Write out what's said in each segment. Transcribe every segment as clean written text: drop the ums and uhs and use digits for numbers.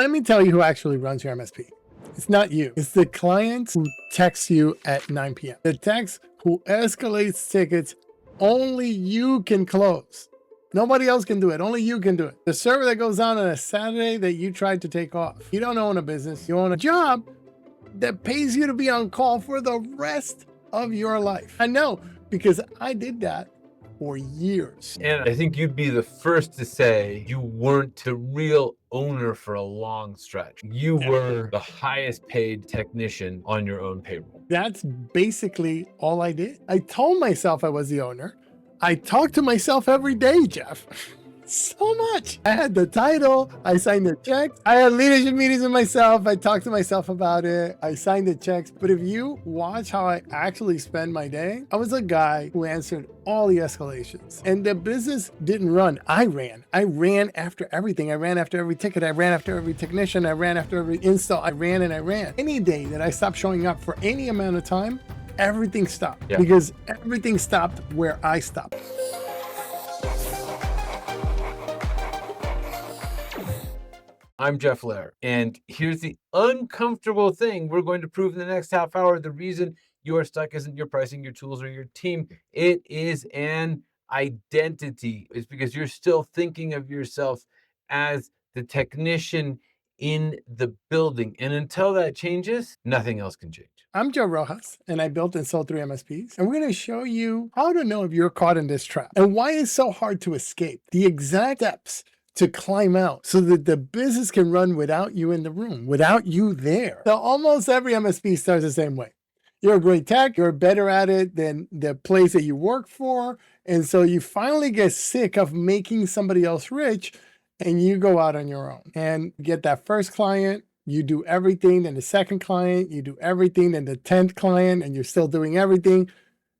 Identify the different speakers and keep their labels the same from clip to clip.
Speaker 1: Let me tell you who actually runs your MSP. It's not you. It's the client who texts you at 9 p.m. The text who escalates tickets only you can close. Nobody else can do it. Only you can do it. The server that goes on a Saturday that you tried to take off. You don't own a business. You own a job that pays you to be on call for the rest of your life. I know, because I did that for years.
Speaker 2: And I think you'd be the first to say you weren't the real owner for a long stretch. You were the highest paid technician on your own payroll.
Speaker 1: That's basically all I did. I told myself I was the owner. I talked to myself every day, Jeff. So much. I had the title, I signed the checks, I had leadership meetings with myself, I talked to myself about it, I signed the checks. But if you watch how I actually spend my day, I was a guy who answered all the escalations. And the business didn't run, I ran. I ran after everything. I ran after every ticket, I ran after every technician, I ran after every install, I ran and I ran. Any day that I stopped showing up for any amount of time, everything stopped. Because everything stopped where I stopped.
Speaker 2: I'm Jeff Lair, and here's the uncomfortable thing we're going to prove in the next half hour. The reason you are stuck isn't your pricing, your tools, or your team. It is an identity. It's because you're still thinking of yourself as the technician in the building. And until that changes, nothing else can change.
Speaker 1: I'm Joe Rojas, and I built and sold 3 MSPs. And we're going to show you how to know if you're caught in this trap and why it's so hard to escape. The exact steps to climb out so that the business can run without you in the room, without you there. So almost every MSP starts the same way. You're a great tech, you're better at it than the place that you work for. And so you finally get sick of making somebody else rich and you go out on your own and get that first client. You do everything, then the second client, you do everything, then the 10th client, and you're still doing everything.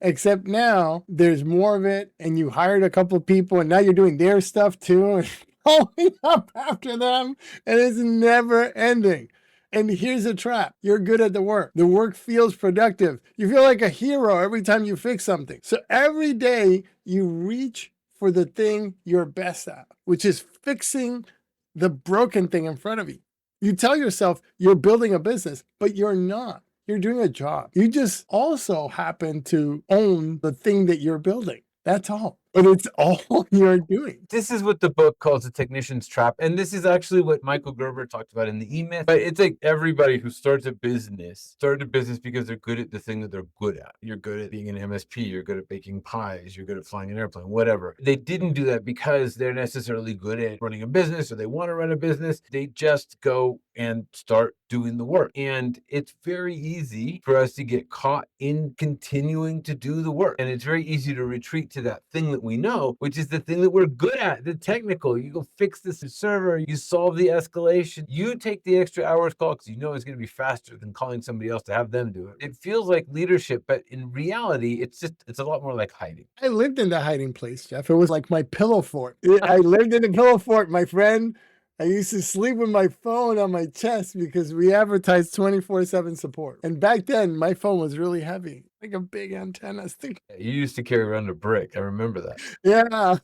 Speaker 1: Except now there's more of it and you hired a couple of people and now you're doing their stuff too. Following up after them, and it's never ending. And here's a trap. You're good at the work. The work feels productive. You feel like a hero every time you fix something. So every day you reach for the thing you're best at, which is fixing the broken thing in front of you. You tell yourself you're building a business, but you're not. You're doing a job. You just also happen to own the thing that you're building. That's all. But it's all you're doing.
Speaker 2: This is what the book calls the technician's trap. And this is actually what Michael Gerber talked about in the E-Myth. But it's like everybody who started a business because they're good at the thing that they're good at. You're good at being an MSP. You're good at baking pies. You're good at flying an airplane, whatever. They didn't do that because they're necessarily good at running a business or they want to run a business. They just go and start doing the work. And it's very easy for us to get caught in continuing to do the work. And it's very easy to retreat to that thing that we know, which is the thing that we're good at, the technical. You go fix this server, you solve the escalation, you take the extra hours call because you know it's going to be faster than calling somebody else to have them do it. It feels like leadership, but in reality, it's a lot more like hiding.
Speaker 1: I lived in the hiding place, Jeff. It was like my pillow fort. I lived in the pillow fort, my friend. I used to sleep with my phone on my chest because we advertised 24/7 support. And back then, my phone was really heavy, like a big antenna thing.
Speaker 2: You used to carry around a brick. I remember that.
Speaker 1: Yeah.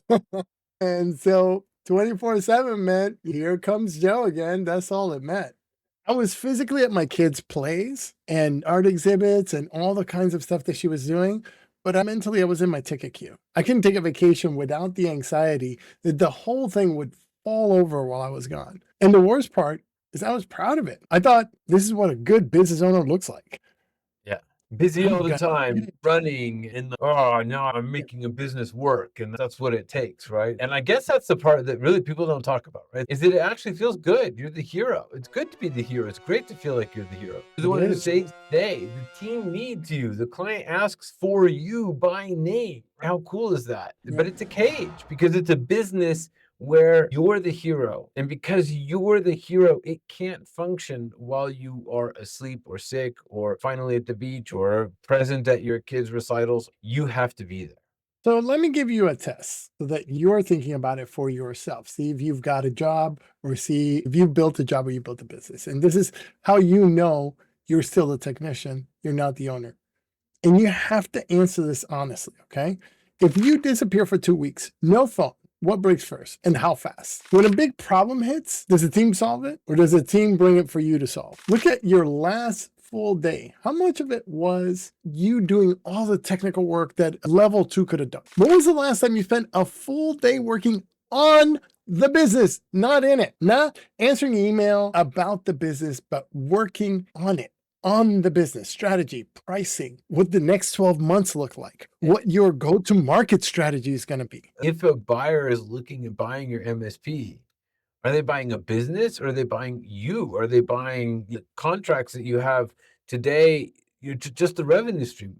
Speaker 1: And so 24/7 meant, here comes Joe again. That's all it meant. I was physically at my kids' plays and art exhibits and all the kinds of stuff that she was doing. But mentally, I was in my ticket queue. I couldn't take a vacation without the anxiety that the whole thing would fall over while I was gone. And the worst part is I was proud of it. I thought this is what a good business owner looks like.
Speaker 2: Yeah. Busy all the time, running and now I'm making a business work, and that's what it takes, right? And I guess that's the part that really people don't talk about, right? Is that it actually feels good. You're the hero. It's good to be the hero. It's great to feel like you're the hero. You're the one who saves the day. The team needs you. The client asks for you by name. How cool is that? Yeah. But it's a cage because it's a business where you're the hero. And because you're the hero, it can't function while you are asleep or sick or finally at the beach or present at your kids' recitals. You have to be there.
Speaker 1: So let me give you a test so that you're thinking about it for yourself. See if you've got a job or see if you built a job or you built a business. And this is how you know you're still a technician. You're not the owner. And you have to answer this honestly, okay? If you disappear for 2 weeks, no phone, What breaks first and how fast? When a big problem hits, does the team solve it or does the team bring it for you to solve? Look at your last full day. How much of it was you doing all the technical work that level 2 could have done? When was the last time you spent a full day working on the business, not in it, not answering email about the business, but working on it? On the business strategy, pricing, what the next 12 months look like, what your go-to-market strategy is going to be.
Speaker 2: If a buyer is looking at buying your MSP, are they buying a business or are they buying you? Are they buying the contracts that you have today? You're just the revenue stream.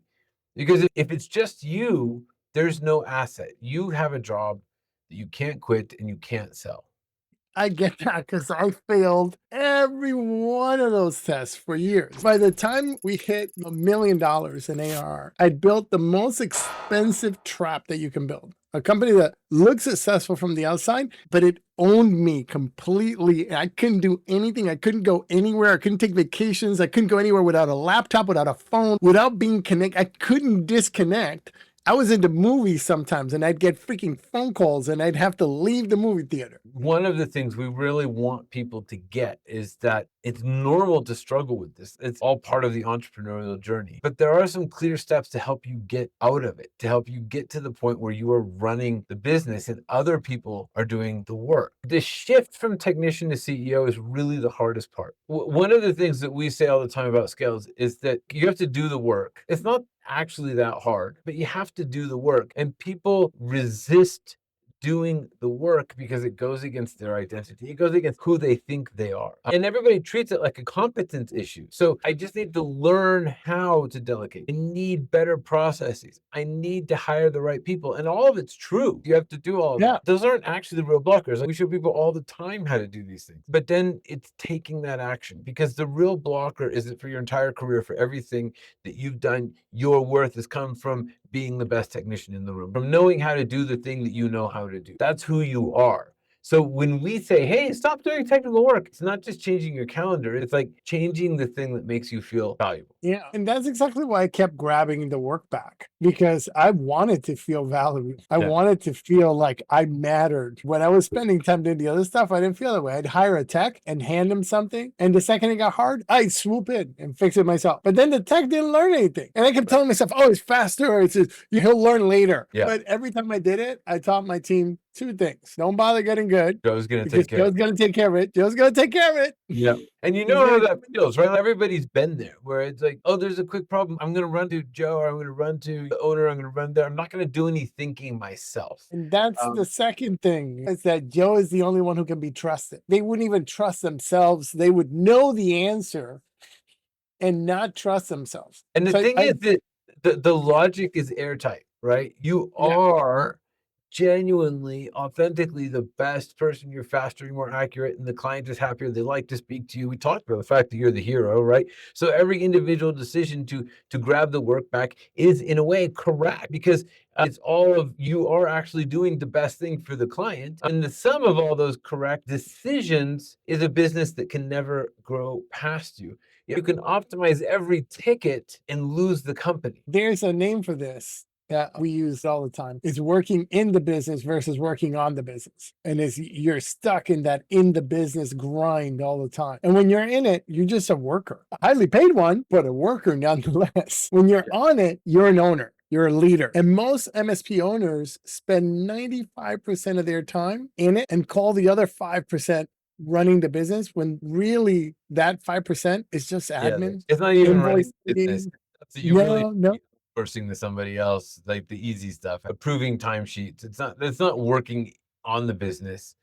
Speaker 2: Because if it's just you, there's no asset. You have a job that you can't quit and you can't sell.
Speaker 1: I get that because I failed every one of those tests for years. By the time we hit $1 million in ARR, I built the most expensive trap that you can build. A company that looks successful from the outside, but it owned me completely. I couldn't do anything. I couldn't go anywhere. I couldn't take vacations. I couldn't go anywhere without a laptop, without a phone, without being connected. I couldn't disconnect. I was into movies sometimes and I'd get freaking phone calls and I'd have to leave the movie theater.
Speaker 2: One of the things we really want people to get is that it's normal to struggle with this. It's all part of the entrepreneurial journey. But there are some clear steps to help you get out of it, to help you get to the point where you are running the business and other people are doing the work. The shift from technician to CEO is really the hardest part. One of the things that we say all the time about scales is that you have to do the work. It's not actually that hard, but you have to do the work. And people resist doing the work because it goes against their identity. It goes against who they think they are. And everybody treats it like a competence issue. So I just need to learn how to delegate. I need better processes. I need to hire the right people. And all of it's true. You have to do all of that. Those aren't actually the real blockers. We show people all the time how to do these things. But then it's taking that action, because the real blocker is that for your entire career, for everything that you've done, your worth has come from being the best technician in the room, from knowing how to do the thing that you know how to do. That's who you are. So when we say, hey, stop doing technical work, it's not just changing your calendar. It's like changing the thing that makes you feel valuable.
Speaker 1: Yeah. And that's exactly why I kept grabbing the work back, because I wanted to feel valuable. I wanted to feel like I mattered. When I was spending time doing the other stuff, I didn't feel that way. I'd hire a tech and hand them something. And the second it got hard, I'd swoop in and fix it myself. But then the tech didn't learn anything. And I kept telling myself, oh, it's faster. Or he'll learn later. But every time I did it, I taught my team 2 things. Don't bother getting good.
Speaker 2: Joe's going to take care of it.
Speaker 1: Joe's going to take care of it. Joe's going to take care of it.
Speaker 2: Yeah. And you know how that feels, right? Everybody's been there where it's like, oh, there's a quick problem. I'm going to run to Joe, or I'm going to run to the owner. I'm going to run there. I'm not going to do any thinking myself.
Speaker 1: And that's the second thing, is that Joe is the only one who can be trusted. They wouldn't even trust themselves. They would know the answer and not trust themselves.
Speaker 2: And the thing is that the logic is airtight, right? You are genuinely, authentically the best person. You're faster, you're more accurate, and the client is happier. They like to speak to you. We talked about the fact that you're the hero, right? So every individual decision to grab the work back is in a way correct, because it's all of you are actually doing the best thing for the client. And the sum of all those correct decisions is a business that can never grow past you. You can optimize every ticket and lose the company.
Speaker 1: There's a name for this that we use all the time. It's working in the business versus working on the business. And you're stuck in that in the business grind all the time. And when you're in it, you're just a worker, a highly paid one, but a worker nonetheless. When you're on it, you're an owner. You're a leader. And most MSP owners spend 95% of their time in it and call the other 5% running the business, when really that 5% is just admin.
Speaker 2: It's not even running business. You really forcing to somebody else, like the easy stuff, approving timesheets. It's not working on the business.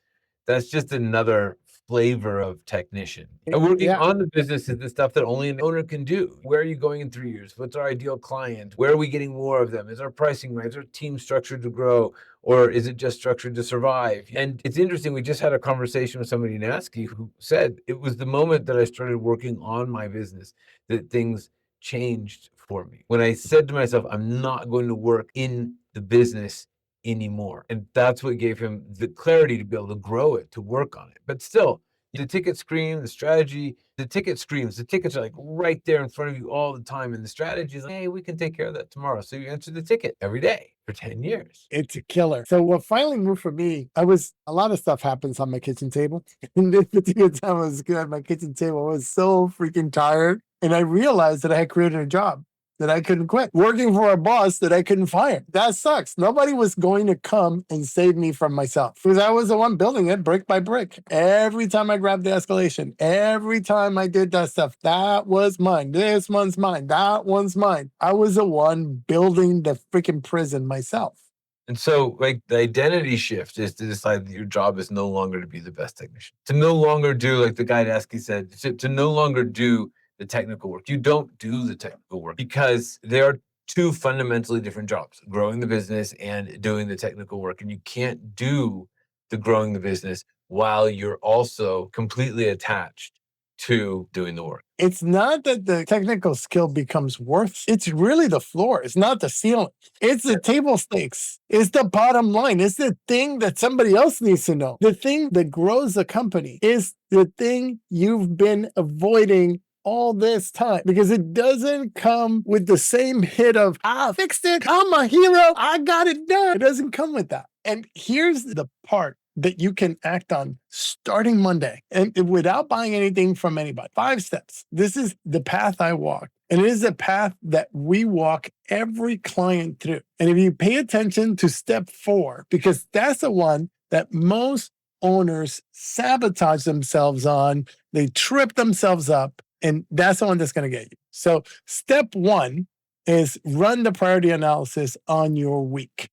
Speaker 2: That's just another flavor of technician. And working on the business is the stuff that only an owner can do. Where are you going in 3 years? What's our ideal client? Where are we getting more of them? Is our pricing right? Is our team structured to grow? Or is it just structured to survive? And it's interesting, we just had a conversation with somebody in ASCII who said it was the moment that I started working on my business that things changed for me. When I said to myself, I'm not going to work in the business anymore. And that's what gave him the clarity to be able to grow it, to work on it. But still, the ticket scream, the strategy, the ticket screams, the tickets are like right there in front of you all the time. And the strategy is like, hey, we can take care of that tomorrow. So you answer the ticket every day. for 10 years.
Speaker 1: It's a killer. So what finally moved for me, a lot of stuff happens on my kitchen table. And this particular time I was at my kitchen table, I was so freaking tired. And I realized that I had created a job that I couldn't quit, working for a boss that I couldn't fire. That sucks. Nobody was going to come and save me from myself because I was the one building it brick by brick. Every time I grabbed the escalation, every time I did that stuff, that was mine. This one's mine. That one's mine. I was the one building the freaking prison myself.
Speaker 2: And so, like, the identity shift is to decide that your job is no longer to be the best technician, to no longer do, like the guy Dasky said, to no longer do the technical work. You don't do the technical work because there are two fundamentally different jobs, growing the business and doing the technical work. And you can't do the growing the business while you're also completely attached to doing the work.
Speaker 1: It's not that the technical skill becomes worse. It's really the floor. It's not the ceiling. It's the table stakes. It's the bottom line. It's the thing that somebody else needs to know. The thing that grows the company is the thing you've been avoiding all this time because it doesn't come with the same hit of, fixed it. I'm a hero. I got it done. It doesn't come with that. And here's the part that you can act on starting Monday and without buying anything from anybody. 5 steps. This is the path I walk. And it is a path that we walk every client through. And if you pay attention to step 4, because that's the one that most owners sabotage themselves on, they trip themselves up, and that's the one that's going to get you. So step 1 is run the priority analysis on your week.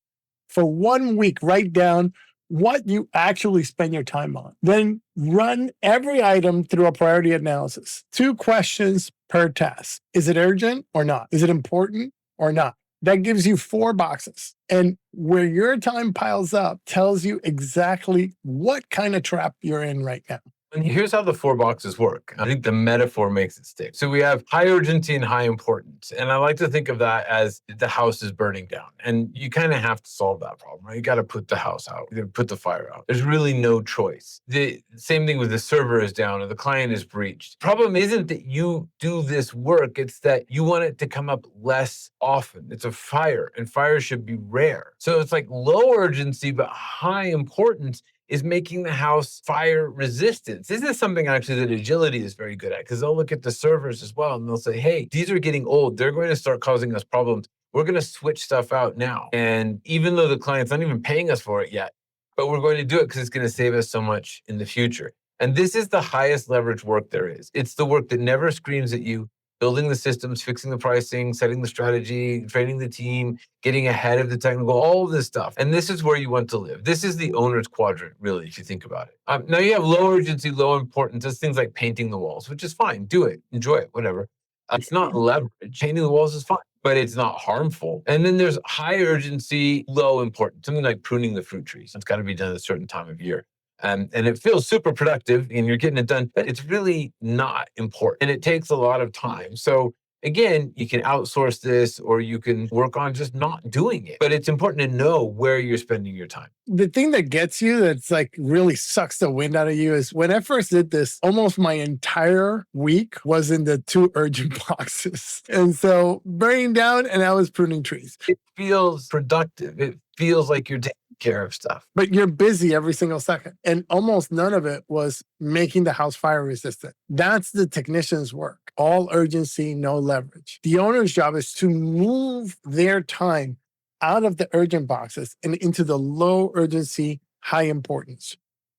Speaker 1: For 1 week, write down what you actually spend your time on. Then run every item through a priority analysis. 2 questions per task. Is it urgent or not? Is it important or not? That gives you 4 boxes. And where your time piles up tells you exactly what kind of trap you're in right now.
Speaker 2: And here's how the 4 boxes work. I think the metaphor makes it stick. So we have high urgency and high importance. And I like to think of that as the house is burning down. And you kind of have to solve that problem, right? You got to put the house out. You got to put the fire out. There's really no choice. The same thing with the server is down or the client is breached. Problem isn't that you do this work. It's that you want it to come up less often. It's a fire, and fire should be rare. So it's like low urgency, but high importance is making the house fire resistant. This is something actually that agility is very good at because they'll look at the servers as well and they'll say, hey, these are getting old. They're going to start causing us problems. We're going to switch stuff out now. And even though the client's not even paying us for it yet, but we're going to do it because it's going to save us so much in the future. And this is the highest leverage work there is. It's the work that never screams at you. Building the systems, fixing the pricing, setting the strategy, training the team, getting ahead of the technical, all of this stuff. And this is where you want to live. This is the owner's quadrant, really, if you think about it. Now you have low urgency, low importance. That's things like painting the walls, which is fine. Do it, enjoy it, whatever. It's not leverage. Painting the walls is fine, but it's not harmful. And then there's high urgency, low importance, something like pruning the fruit trees. It's got to be done at a certain time of year. And it feels super productive and you're getting it done, but it's really not important. And it takes a lot of time. So again, you can outsource this or you can work on just not doing it. But it's important to know where you're spending your time.
Speaker 1: The thing that gets you, that's like really sucks the wind out of you, is when I first did this, almost my entire week was in the 2 urgent boxes. And so burning down and I was pruning trees.
Speaker 2: It feels productive. It feels like you're taking care of stuff.
Speaker 1: But you're busy every single second. And almost none of it was making the house fire resistant. That's the technician's work. All urgency, no leverage. The owner's job is to move their time out of the urgent boxes and into the low urgency, high importance,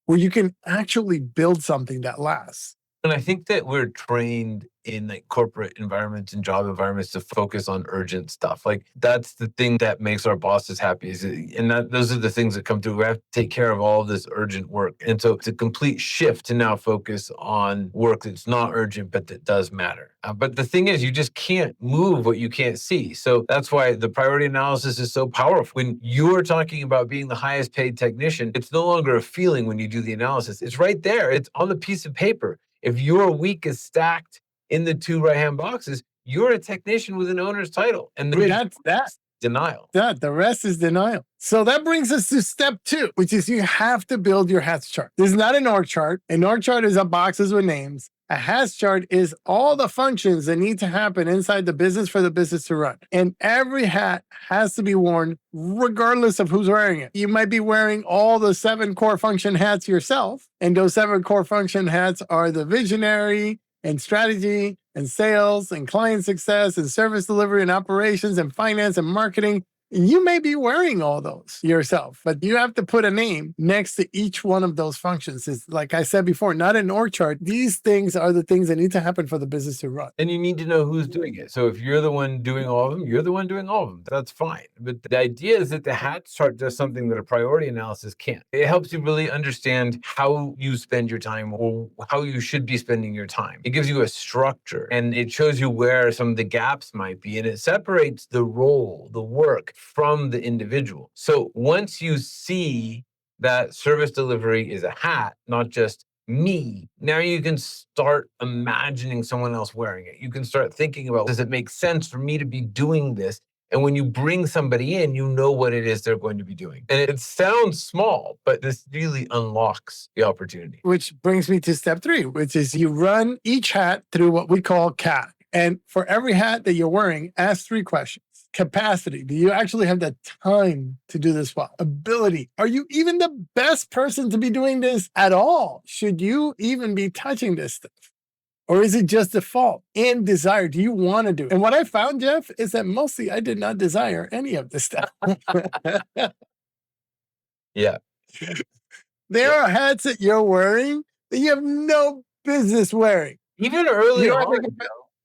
Speaker 1: where you can actually build something that lasts.
Speaker 2: And I think that we're trained in like corporate environments and job environments to focus on urgent stuff. Like that's the thing that makes our bosses happy. Those are the things that come through. We have to take care of all of this urgent work. And so it's a complete shift to now focus on work that's not urgent, but that does matter. But the thing is, you just can't move what you can't see. So that's why the priority analysis is so powerful. When you're talking about being the highest paid technician, it's no longer a feeling when you do the analysis. It's right there. It's on the piece of paper. If your week is stacked in the 2 right-hand boxes, you're a technician with an owner's title. And
Speaker 1: that's that.
Speaker 2: denial.
Speaker 1: Yeah, the rest is denial. So that brings us to step 2, which is you have to build your hats chart. This is not an org chart. An org chart is a boxes with names. A hats chart is all the functions that need to happen inside the business for the business to run. And every hat has to be worn regardless of who's wearing it. You might be wearing all the 7 core function hats yourself. And those 7 core function hats are the visionary and strategy and sales and client success and service delivery and operations and finance and marketing. You may be wearing all those yourself, but you have to put a name next to each one of those functions. It's like I said before, not an org chart. These things are the things that need to happen for the business to run.
Speaker 2: And you need to know who's doing it. So if you're the one doing all of them, you're the one doing all of them. That's fine. But the idea is that the hat chart does something that a priority analysis can't. It helps you really understand how you spend your time or how you should be spending your time. It gives you a structure and it shows you where some of the gaps might be, and it separates the role, the work from the individual. So once you see that service delivery is a hat, not just me, now you can start imagining someone else wearing it. You can start thinking about, does it make sense for me to be doing this? And when you bring somebody in, you know what it is they're going to be doing. And it sounds small, but this really unlocks the opportunity.
Speaker 1: Which brings me to step 3, which is you run each hat through what we call CAD. And for every hat that you're wearing, ask 3 questions. Capacity. Do you actually have the time to do this well? Ability. Are you even the best person to be doing this at all? Should you even be touching this stuff? Or is it just default? And desire. Do you want to do it? And what I found, Jeff, is that mostly I did not desire any of this stuff.
Speaker 2: Yeah.
Speaker 1: There are hats that you're wearing that you have no business wearing.
Speaker 2: Even early
Speaker 1: You know,
Speaker 2: on,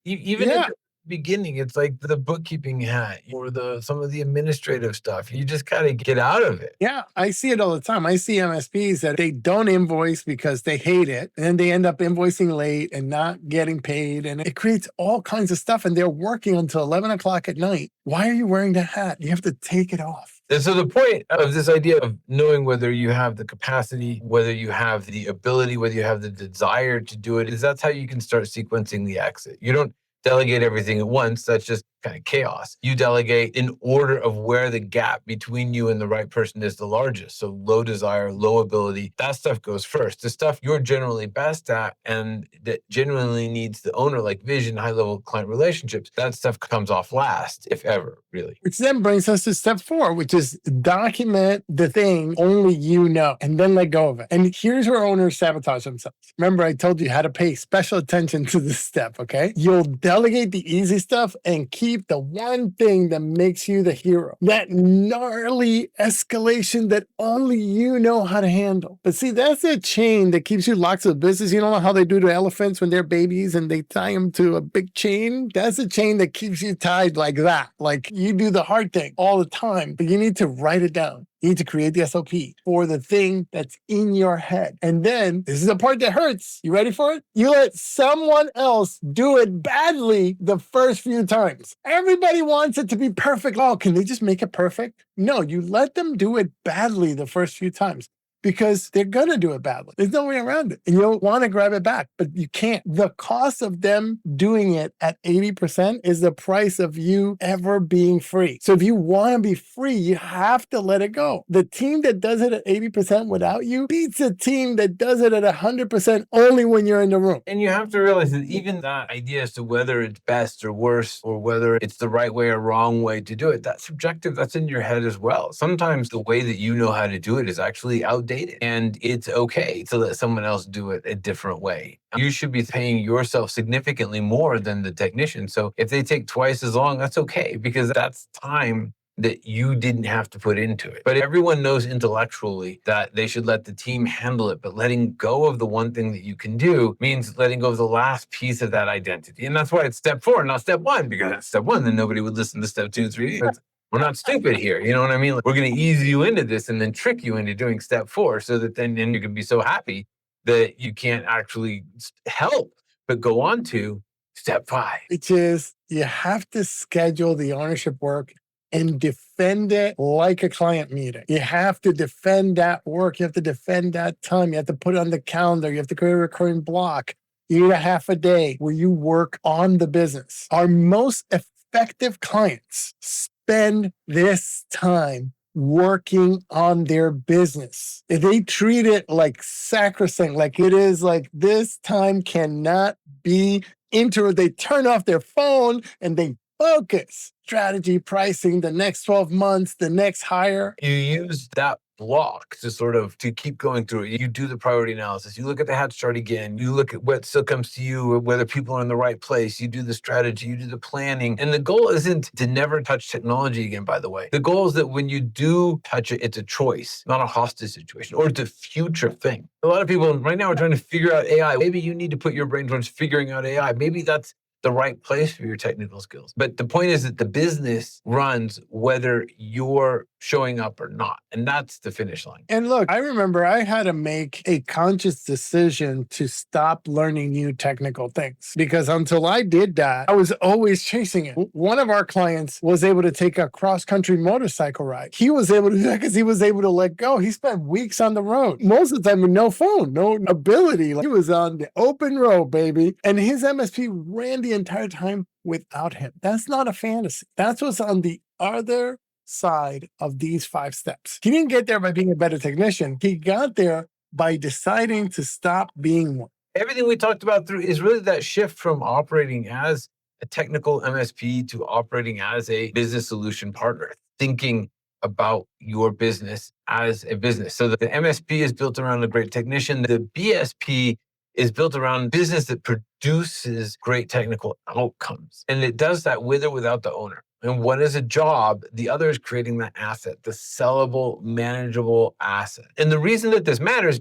Speaker 2: even
Speaker 1: Yeah.
Speaker 2: at the beginning, it's like the bookkeeping hat or some of the administrative stuff. You just gotta get out of it.
Speaker 1: Yeah, I see it all the time. I see MSPs that they don't invoice because they hate it. And then they end up invoicing late and not getting paid. And it creates all kinds of stuff. And they're working until 11 o'clock at night. Why are you wearing that hat? You have to take it off.
Speaker 2: And so the point of this idea of knowing whether you have the capacity, whether you have the ability, whether you have the desire to do it, is that's how you can start sequencing the exit. You don't delegate everything at once. That's just kind of chaos. You delegate in order of where the gap between you and the right person is the largest. So low desire, low ability, that stuff goes first. The stuff you're generally best at and that genuinely needs the owner, like vision, high-level client relationships, that stuff comes off last, if ever, really.
Speaker 1: Which then brings us to step 4, which is document the thing only you know, and then let go of it. And here's where owners sabotage themselves. Remember, I told you how to pay special attention to this step, okay? You'll delegate the easy stuff and keep the one thing that makes you the hero. That gnarly escalation that only you know how to handle. But see, that's a chain that keeps you locked to the business. You know how they do to elephants when they're babies and they tie them to a big chain? That's a chain that keeps you tied like that. Like you do the hard thing all the time, but you need to write it down. You need to create the SOP for the thing that's in your head. And then this is the part that hurts. You ready for it? You let someone else do it badly the first few times. Everybody wants it to be perfect. Oh, can they just make it perfect? No, you let them do it badly the first few times. Because they're going to do it badly. There's no way around it. And you'll want to grab it back, but you can't. The cost of them doing it at 80% is the price of you ever being free. So if you want to be free, you have to let it go. The team that does it at 80% without you beats a team that does it at 100% only when you're in the room.
Speaker 2: And you have to realize that even that idea as to whether it's best or worse, or whether it's the right way or wrong way to do it, that's subjective. That's in your head as well. Sometimes the way that you know how to do it is actually outdated. And it's okay to let someone else do it a different way. You should be paying yourself significantly more than the technician. So if they take twice as long, that's okay, because that's time that you didn't have to put into it. But everyone knows intellectually that they should let the team handle it. But letting go of the one thing that you can do means letting go of the last piece of that identity. And that's why it's step 4, not step 1, because that's step 1, then nobody would listen to step 2 and 3. We're not stupid here. You know what I mean? Like, we're going to ease you into this and then trick you into doing step 4 so that then you can be so happy that you can't actually help but go on to step 5.
Speaker 1: Which is you have to schedule the ownership work and defend it like a client meeting. You have to defend that work. You have to defend that time. You have to put it on the calendar. You have to create a recurring block. You need a half a day where you work on the business. Our most effective clients spend this time working on their business. If they treat it like sacrosanct, like it is like this time cannot be they turn off their phone and they focus. Strategy, pricing, the next 12 months, the next hire.
Speaker 2: You use that block to keep going through it. You do the priority analysis. You look at the hatch chart again. You look at what still comes to you, whether people are in the right place. You do the strategy, you do the planning. And the goal isn't to never touch technology again, by the way. The goal is that when you do touch it, it's a choice, not a hostage situation or it's a future thing. A lot of people right now are trying to figure out AI. Maybe you need to put your brain towards figuring out AI. Maybe that's the right place for your technical skills. But the point is that the business runs whether you're showing up or not. And that's the finish line.
Speaker 1: And look, I remember I had to make a conscious decision to stop learning new technical things because until I did that, I was always chasing it. One of our clients was able to take a cross-country motorcycle ride. He was able to do that because he was able to let go. He spent weeks on the road, most of the time with no phone, no ability. Like, he was on the open road, baby. And his MSP ran the entire time without him. That's not a fantasy. That's what's on the other side of these 5 steps. He didn't get there by being a better technician. He got there by deciding to stop being one.
Speaker 2: Everything we talked about through is really that shift from operating as a technical MSP to operating as a business solution partner, thinking about your business as a business. So the MSP is built around a great technician. The BSP is built around business that produces great technical outcomes. And it does that with or without the owner. And one is a job, the other is creating that asset, the sellable, manageable asset. And the reason that this matters,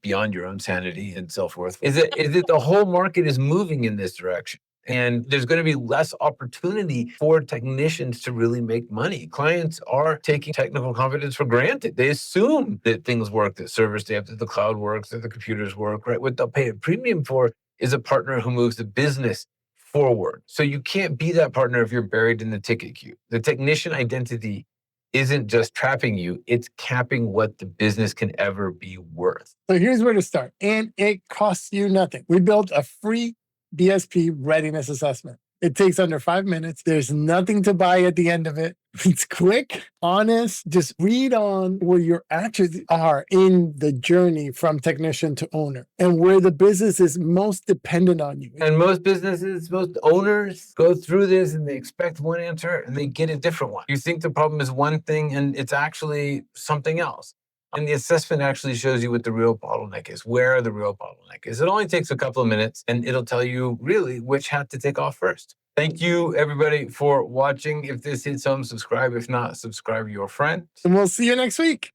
Speaker 2: beyond your own sanity and self-worth, is that the whole market is moving in this direction. And there's going to be less opportunity for technicians to really make money. Clients are taking technical competence for granted. They assume that things work, that servers stay up, that the cloud works, that the computers work, right? What they'll pay a premium for is a partner who moves the business forward. So you can't be that partner if you're buried in the ticket queue. The technician identity isn't just trapping you, it's capping what the business can ever be worth.
Speaker 1: So here's where to start. And it costs you nothing. We built a free BSP readiness assessment. It takes under 5 minutes. There's nothing to buy at the end of it. It's quick, honest. Just read on where your actions are in the journey from technician to owner and where the business is most dependent on you.
Speaker 2: And most businesses, most owners go through this and they expect one answer and they get a different one. You think the problem is one thing and it's actually something else. And the assessment actually shows you what the real bottleneck is, where the real bottleneck is. It only takes a couple of minutes and it'll tell you really which hat to take off first. Thank you, everybody, for watching. If this hits home, subscribe. If not, subscribe to your friend.
Speaker 1: And we'll see you next week.